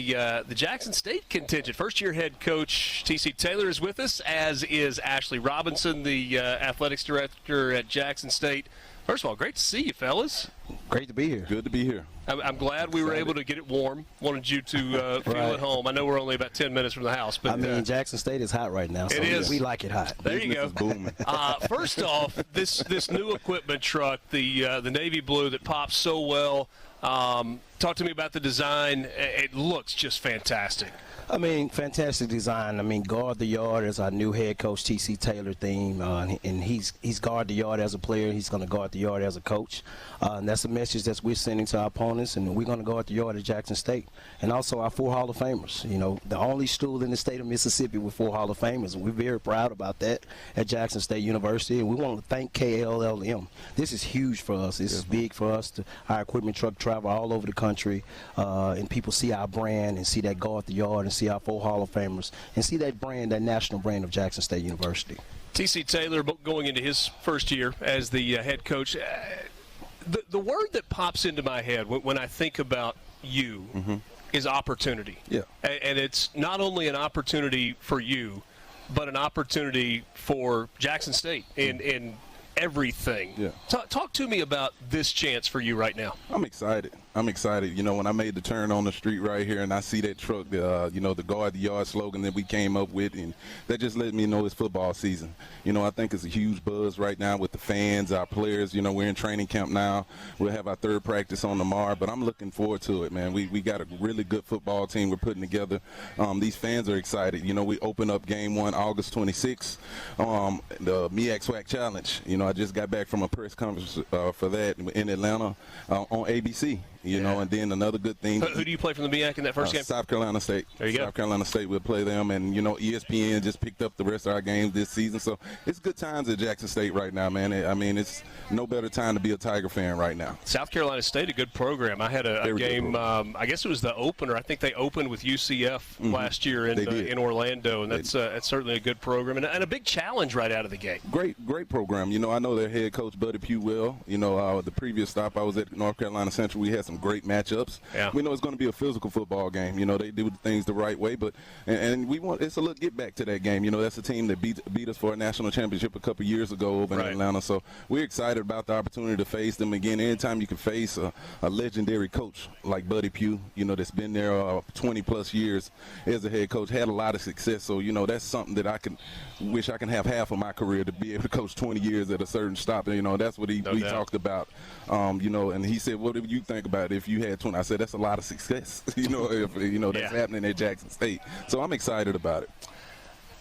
The Jackson State contingent. First-year head coach T.C. Taylor is with us, as is Ashley Robinson, the athletics director at Jackson State. First of all, great to see you, fellas. Great to be here. Good to be here. I'm glad we were able to get it warm. Wanted you to feel Right. at home. I know we're only about 10 minutes from the house, but I mean, Jackson State is hot right now. So it is. We like it hot. There you go. Booming. First off, this new equipment truck, the navy blue that pops so well. Talk to me about the design. It looks just fantastic. I mean, fantastic design. I mean, guard the yard is our new head coach T.C. Taylor theme, and he's guard the yard as a player. He's going to guard the yard as a coach, and that's a message that we're sending to our opponents. And we're going to guard the yard at Jackson State, and also our 4 Hall of Famers. You know, the only school in the state of Mississippi with 4 Hall of Famers, and we're very proud about that at Jackson State University. And we want to thank KLLM. This is huge for us. This is big for us. Our equipment truck travel all over the country, and people see our brand and see that guard the yard and see our 4 Hall of Famers and see that brand, that national brand of Jackson State University. T.C. Taylor going into his first year as the head coach. The word that pops into my head when I think about you is opportunity. Yeah. And it's not only an opportunity for you, but an opportunity for Jackson State in everything. Yeah. Talk to me about this chance for you right now. I'm excited. You know, when I made the turn on the street right here and I see that truck, you know, the guard the yard slogan that we came up with, and that just let me know it's football season. You know, I think it's a huge buzz right now with the fans, our players. You know, we're in training camp now. We'll have our 3rd practice on tomorrow, but I'm looking forward to it, man. We got a really good football team we're putting together. These fans are excited. You know, we open up game 1 August 26th, the MEAC SWAC Challenge. You know, I just got back from a press conference for that in Atlanta on ABC. You know, and then another good thing. Who do you play from the MEAC in that first game? South Carolina State. There you go. South Carolina State will play them, and you know, ESPN just picked up the rest of our games this season. So it's good times at Jackson State right now, man. I mean, it's no better time to be a Tiger fan right now. South Carolina State, a good program. I had a game. I guess it was the opener. I think they opened with UCF last year in Orlando, and that's certainly a good program and a big challenge right out of the gate. Great program. You know, I know their head coach Buddy Pugh well. You know, the previous stop I was at North Carolina Central, we had some great matchups. Yeah. We know it's going to be a physical football game. You know, they do things the right way, but and we want it's a little get back to that game. You know, that's a team that beat us for a national championship a couple years ago over in Atlanta. So we're excited about the opportunity to face them again. Anytime you can face a legendary coach like Buddy Pugh, you know, that's been there 20+ years as a head coach, had a lot of success. So you know, that's something that I wish I can have half of my career to be able to coach 20 years at a certain stop. And, you know, that's what we talked about. You know, and he said, "What do you think about it if you had 20?" I said, "That's a lot of success." You know, if you know that's happening at Jackson State. So I'm excited about it.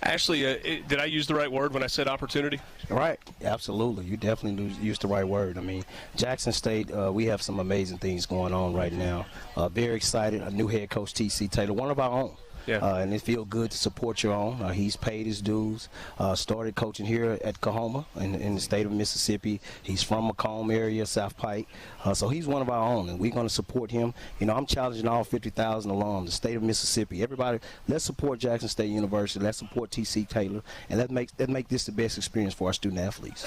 Ashley, did I use the right word when I said opportunity? Right. Absolutely. You definitely used the right word. I mean, Jackson State, we have some amazing things going on right now. Very excited. A new head coach, T.C. Taylor, one of our own. Yeah. And it feels good to support your own. He's paid his dues. Started coaching here at Coahoma in the state of Mississippi. He's from Macomb area, South Pike. So he's one of our own, and we're going to support him. You know, I'm challenging all 50,000 alums, the state of Mississippi. Everybody, let's support Jackson State University. Let's support T.C. Taylor, and let's make this the best experience for our student athletes.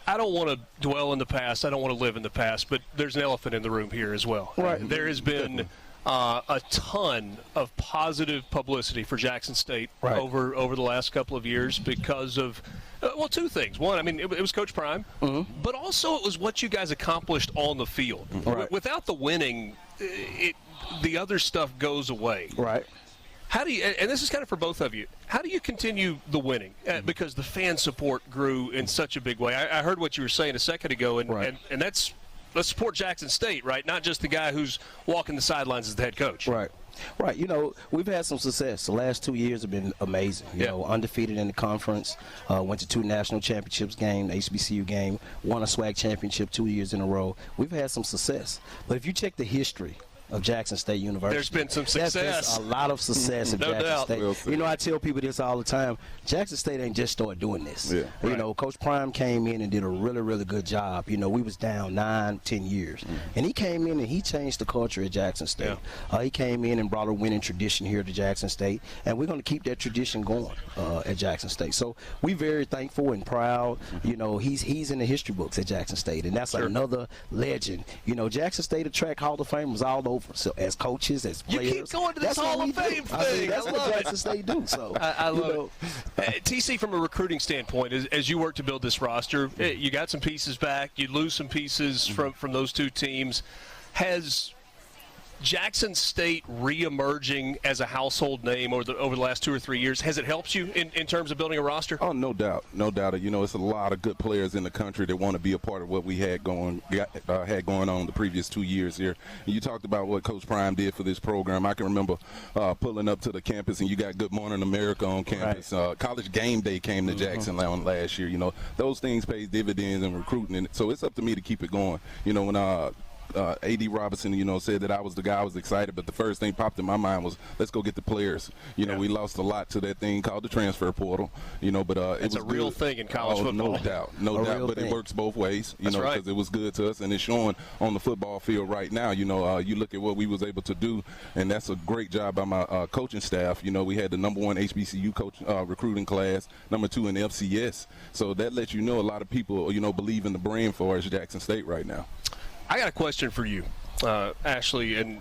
I don't want to dwell in the past. I don't want to live in the past, but there's an elephant in the room here as well. Right. There has been a ton of positive publicity for Jackson State over the last couple of years because of, well, 2 things. One, I mean, it was Coach Prime, but also it was what you guys accomplished on the field. Without the winning, the other stuff goes away. Right. How do you, and this is kind of for both of you, how do you continue the winning? Because the fan support grew in such a big way. I heard what you were saying a second ago, and that's, let's support Jackson State, right? Not just the guy who's walking the sidelines as the head coach. Right. You know, we've had some success. The last 2 years have been amazing. You know, undefeated in the conference, went to 2 national championships game, HBCU game, won a SWAC championship 2 years in a row. We've had some success. But if you check the history of Jackson State University, there's been some success. There's a lot of success at Jackson State. You know, I tell people this all the time. Jackson State ain't just started doing this. You know, Coach Prime came in and did a really, really good job. You know, we was down 9-10 years. And he came in and he changed the culture at Jackson State. He came in and brought a winning tradition here to Jackson State. And we're going to keep that tradition going at Jackson State. So we're very thankful and proud. You know, he's in the history books at Jackson State. And that's another legend. You know, Jackson State attract Hall of Famers all over over. So as coaches, as players, you keep going to this Hall of Fame thing. I mean, that's what Jackson State do. So I love it. TC, from a recruiting standpoint, as you work to build this roster, you got some pieces back. You lose some pieces from those two teams. Has Jackson State re-emerging as a household name over the last 2 or 3 years, has it helped you in terms of building a roster? Oh, no doubt. No doubt. You know, it's a lot of good players in the country that want to be a part of what we had going on the previous 2 years here. And you talked about what Coach Prime did for this program. I can remember pulling up to the campus, and you got Good Morning America on campus. Right. College Game Day came to Jackson last year. You know, those things pay dividends in recruiting, and so it's up to me to keep it going. You know, when A.D. Robinson, you know, said that I was the guy I was excited, but the first thing popped in my mind was, let's go get the players. You know, we lost a lot to that thing called the transfer portal, you know, but it's a real thing in college football. No doubt, but it works both ways, you know, because it was good to us, and it's showing on the football field right now. You know, you look at what we was able to do, and that's a great job by my coaching staff. You know, we had the #1 HBCU coach recruiting class, #2 in FCS, so that lets you know a lot of people, you know, believe in the brand for us, Jackson State right now. I got a question for you, Ashley, and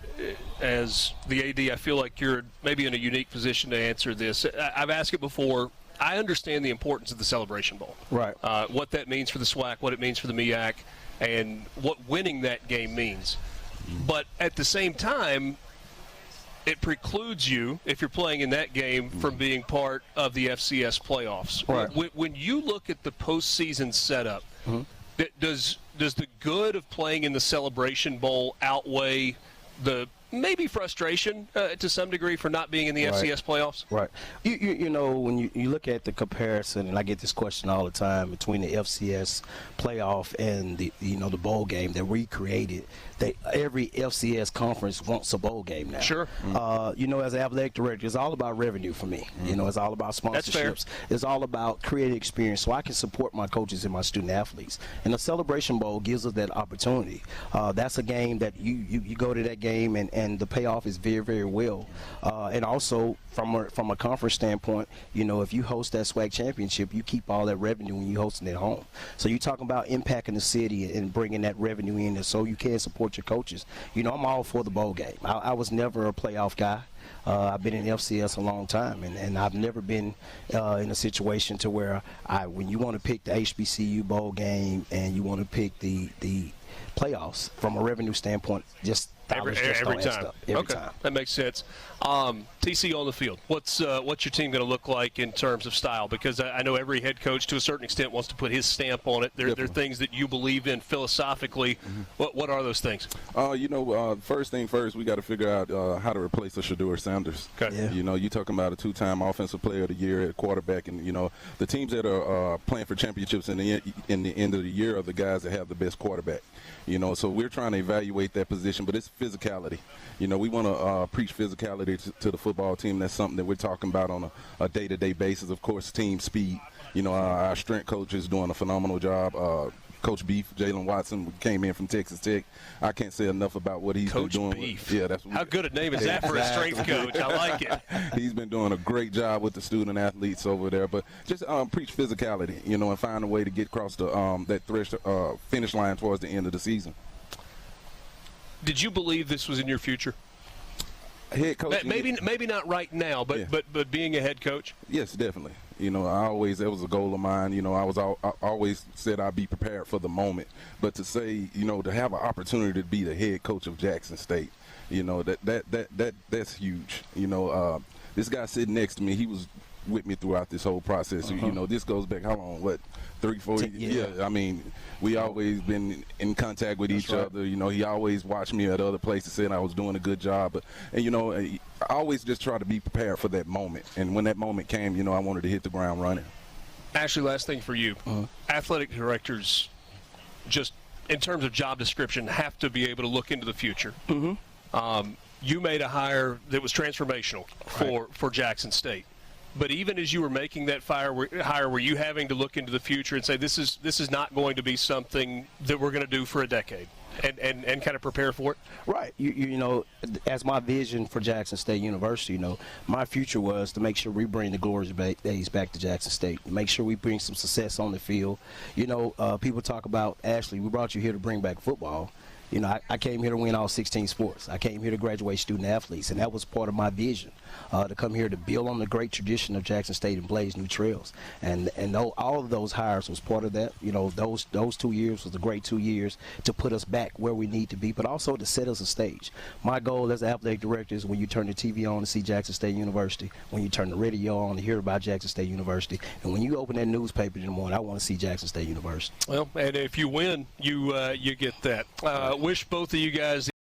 as the AD, I feel like you're maybe in a unique position to answer this. I've asked it before. I understand the importance of the Celebration Bowl. Right. What that means for the SWAC, what it means for the MEAC, and what winning that game means. But at the same time, it precludes you, if you're playing in that game, from being part of the FCS playoffs. Right. When you look at the postseason setup, does the good of playing in the Celebration Bowl outweigh the maybe frustration to some degree for not being in the FCS playoffs? Right. You know, when you look at the comparison, and I get this question all the time, between the FCS playoff and the bowl game that we created, every FCS conference wants a bowl game now. Sure. You know, as an athletic director, it's all about revenue for me. You know, it's all about sponsorships. That's fair. It's all about creating experience so I can support my coaches and my student athletes. And the Celebration Bowl gives us that opportunity. That's a game that you go to that game and the payoff is very, very well. And also from a conference standpoint, you know, if you host that SWAC championship, you keep all that revenue when you hosting it at home. So you're talking about impacting the city and bringing that revenue in so you can support your coaches. You know, I'm all for the bowl game. I was never a playoff guy. I've been in FCS a long time, and I've never been in a situation to where when you want to pick the HBCU bowl game and you want to pick the playoffs from a revenue standpoint, just every time. Okay, that makes sense. TC on the field, what's your team going to look like in terms of style? Because I know every head coach, to a certain extent, wants to put his stamp on it. There are things that you believe in philosophically. What are those things? You know, first thing first, we got to figure out how to replace a Shedeur Sanders. Okay. Yeah. You know, you're talking about a 2-time Offensive Player of the Year at quarterback, and you know the teams that are playing for championships in the end of the year are the guys that have the best quarterback. You know, so we're trying to evaluate that position, but it's physicality. You know, we want to preach physicality to the football team. That's something that we're talking about on a day-to-day basis. Of course, team speed. You know, our strength coach is doing a phenomenal job. Coach Beef, Jalen Watson, came in from Texas Tech. I can't say enough about what he's been doing. Beef. Yeah, that's how good a name is that for a strength coach? I like it. He's been doing a great job with the student athletes over there. But just preach physicality, you know, and find a way to get across the that finish line towards the end of the season. Did you believe this was in your future? Head coach. Maybe not right now, but being a head coach. Yes, definitely. You know, that was a goal of mine. You know, I always said I'd be prepared for the moment. But to say, you know, to have an opportunity to be the head coach of Jackson State, you know, that's huge. You know, this guy sitting next to me, he was with me throughout this whole process. You know, this goes back how long? What, 3-4 years? Yeah. I mean, we always been in contact with each other. You know, he always watched me at other places, saying I was doing a good job. And you know, I always just try to be prepared for that moment. And when that moment came, you know, I wanted to hit the ground running. Ashley, last thing for you. Athletic directors, just in terms of job description, have to be able to look into the future. You made a hire that was transformational for Jackson State. But even as you were making that hire, were you having to look into the future and say, this is not going to be something that we're going to do for a decade, and kind of prepare for it? Right. You know, as my vision for Jackson State University, you know, my future was to make sure we bring the glory days back to Jackson State, make sure we bring some success on the field. You know, people talk about, Ashley, we brought you here to bring back football. I came here to win all 16 sports. I came here to graduate student athletes, and that was part of my vision, to come here to build on the great tradition of Jackson State and blaze new trails. And all of those hires was part of that. Those 2 years was a great 2 years to put us back where we need to be, but also to set us a stage. My goal as an athletic director is when you turn the TV on to see Jackson State University, when you turn the radio on to hear about Jackson State University, and when you open that newspaper in the morning, I want to see Jackson State University. Well, and if you win, you get that. Wish both of you guys